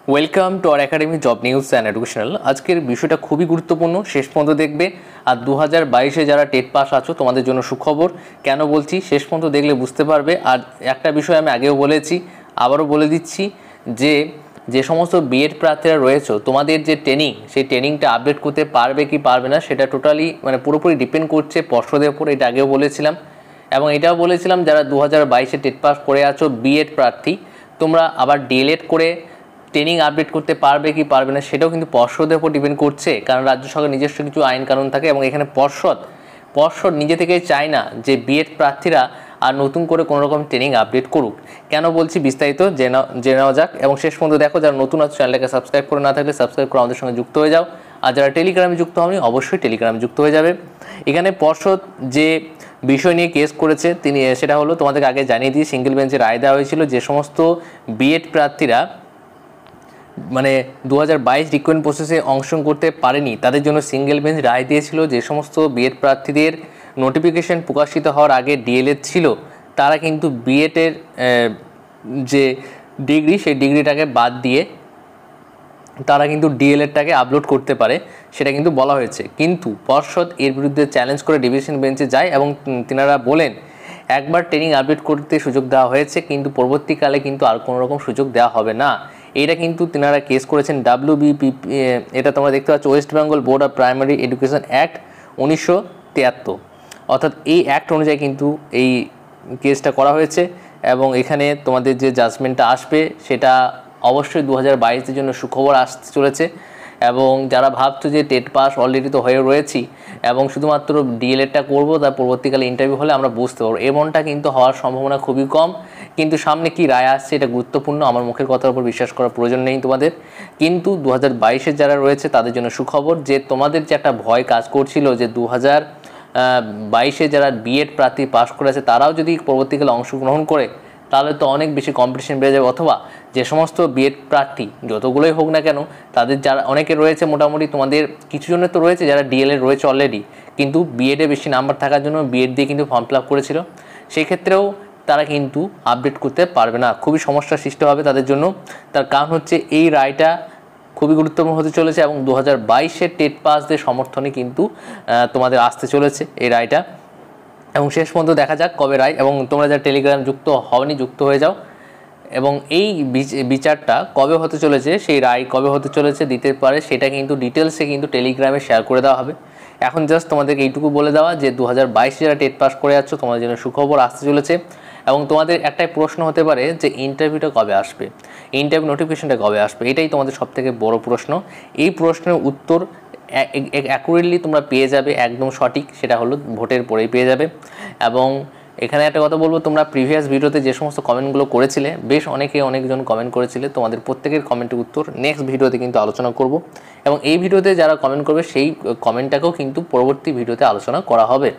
Welcome to our academy job news and educational. আজকের বিষয়টা খুবই গুরুত্বপূর্ণ, শেষ পর্যন্ত দেখবে। আর 2022-এ যারা টেট পাস আছো তোমাদের জন্য সুখবর। কেন বলছি, শেষ পর্যন্ত দেখলে বুঝতে পারবে। আর একটা বিষয় আমি আগেও বলেছি, আবারও বলে দিচ্ছি, যে সমস্ত বিএড প্রার্থীরা রয়েছে তোমাদের যে ট্রেনিং, সেই ট্রেনিংটা আপডেট করতে পারবে কি পারবে না সেটা টোটালি পুরোপুরি ডিপেন্ড করছে পর্ষদের উপর। এটা আগেও বলেছিলাম এবং এটাও বলেছিলাম যারা 2022-এ টেট পাস করে আছো বিএড প্রার্থী, তোমরা আবার ডিএলএড করে ট্রেনিং আপডেট করতে পারবে কি পারবে না সেটাও কিন্তু পর্ষদের উপর ডিপেন্ড করছে। কারণ রাজ্য সরকার নিজস্ব কিছু আইন কানুন থাকে এবং এখানে পর্ষদ নিজে থেকে চায় না যে বিএড প্রার্থীরা আর নতুন করে কোনো রকম ট্রেনিং আপডেট করুক। কেন বলছি বিস্তারিত জেনে নেওয়া যাক। এবং শেষ পর্যন্ত দেখো, যারা নতুন আছে চ্যানেলটাকে সাবস্ক্রাইব করে না থাকলে সাবস্ক্রাইব করে আমাদের সঙ্গে যুক্ত হয়ে যাও। আর যারা টেলিগ্রামে যুক্ত হয়নি অবশ্যই টেলিগ্রামে যুক্ত হয়ে যাবে। এখানে পর্ষদ যে বিষয় নিয়ে কেস করেছে সেটা হলো, তোমাদেরকে আগে জানিয়ে দিয়ে সিঙ্গেল বেঞ্চে রায় দেওয়া হয়েছিল যে সমস্ত বিএড প্রার্থীরা 2022 রিক্রুটমেন্ট প্রসেসে অংশগ্রহণ করতে পারেনি তাদের জন্য সিঙ্গেল বেঞ্চ রায় দিয়েছিল যে সমস্ত বিএড প্রার্থীদের নোটিফিকেশন প্রকাশিত হওয়ার আগে ডিএলএড ছিল, তারা কিন্তু বিএডের যে ডিগ্রি সেই ডিগ্রিটাকে বাদ দিয়ে তারা কিন্তু ডিএলএডটাকে আপলোড করতে পারে, সেটা কিন্তু বলা হয়েছে। কিন্তু পর্ষদ এর বিরুদ্ধে চ্যালেঞ্জ করে ডিভিশন বেঞ্চে যায় এবং তিনারা বলেন একবার ট্রেনিং আপডেট করতে সুযোগ দেওয়া হয়েছে, কিন্তু পরবর্তীকালে কিন্তু আর কোনো রকম সুযোগ দেওয়া হবে না। এটা কিন্তু তিনারা কেস করেছেন WBP, এটা তোমরা দেখতে পাচ্ছ, West Bengal board of primary education act 1973, অর্থাৎ এই অ্যাক্ট অনুযায়ী কিন্তু এই কেসটা করা হয়েছে। এবং এখানে তোমাদের যে জাজমেন্টটা আসবে সেটা অবশ্যই 2022-এর জন্য সুখবর আসতে চলেছে। এবং যারা ভাবছো যে টেট পাস অলরেডি তো হয়ে রয়েছি এবং শুধুমাত্র ডিএলএডটা করবো, তার পরবর্তীকালে ইন্টারভিউ হলে আমরা বুঝতে পারবো, এমনটা কিন্তু হওয়ার সম্ভাবনা খুবই কম। কিন্তু সামনে কি রায় আসছে এটা গুরুত্বপূর্ণ, আমার মুখের কথার উপর বিশ্বাস করার প্রয়োজন নেই তোমাদের। কিন্তু 2022-এর যারা রয়েছে তাদের জন্য সুখবর, যে তোমাদের যে একটা ভয় কাজ করছিল যে 2022-এ যারা বিএড প্রার্থী পাস করেছে তারাও যদি পরবর্তীকালে অংশগ্রহণ করে তাহলে তো অনেক বেশি কম্পিটিশন বেড়ে যাবে। অথবা যে সমস্ত বিএড প্রার্থী যতগুলোই হোক না কেন, তাদের যারা অনেকে রয়েছে, মোটামুটি তোমাদের কিছু জনের তো রয়েছে যারা ডিএলএড রয়েছে অলরেডি, কিন্তু বিএডে বেশি নাম্বার থাকার জন্য বিএড দিয়ে কিন্তু ফর্ম ফিল আপ করেছিল, সেই ক্ষেত্রেও তারা কিন্তু আপডেট করতে পারবে না, খুবই সমস্যার সৃষ্টি হবে তাদের জন্য। তার কারণ হচ্ছে এই রায়টা খুবই গুরুত্বপূর্ণ হতে চলেছে এবং 2022-এর টেট পাসদের সমর্থনে কিন্তু তোমাদের আসতে চলেছে এই রায়টা। এবং শেষ পর্যন্ত দেখা যাক কবে রায়। এবং তোমরা যারা টেলিগ্রাম যুক্ত হওনি যুক্ত হয়ে যাও। এবং এই বিচারটা কবে হতে চলেছে, সেই রায় কবে হতে চলেছে দিতে পারে সেটা কিন্তু ডিটেলসে কিন্তু টেলিগ্রামে শেয়ার করে দেওয়া হবে। এখন জাস্ট তোমাদেরকে এইটুকু বলে দেওয়া যে 2022 যারা টেট পাস করে যাচ্ছ তোমাদের জন্য সুখবর আসতে চলেছে। এবং তোমাদের একটাই প্রশ্ন হতে পারে যে ইন্টারভিউটা কবে আসবে, ইন্টারভিউ নোটিফিকেশনটা কবে আসবে, এটাই তোমাদের সবথেকে বড় প্রশ্ন। এই প্রশ্নের উত্তর অ্যাকুরেটলি তোমরা পেয়ে যাবে, একদম সঠিক, সেটা হলো ভোটের পরেই পেয়ে যাবে। এবং এখানে একটা কথা বলবো, তোমরা প্রিভিয়াস ভিডিওতে যে সমস্ত কমেন্টগুলো করেছিলে, বেশ অনেকজন কমেন্ট করেছিলে, তোমাদের প্রত্যেকের কমেন্টের উত্তর নেক্সট ভিডিওতে কিন্তু আলোচনা করব। এবং এই ভিডিওতে যারা কমেন্ট করবে সেই কমেন্টটাকেও কিন্তু পরবর্তী ভিডিওতে আলোচনা করা হবে।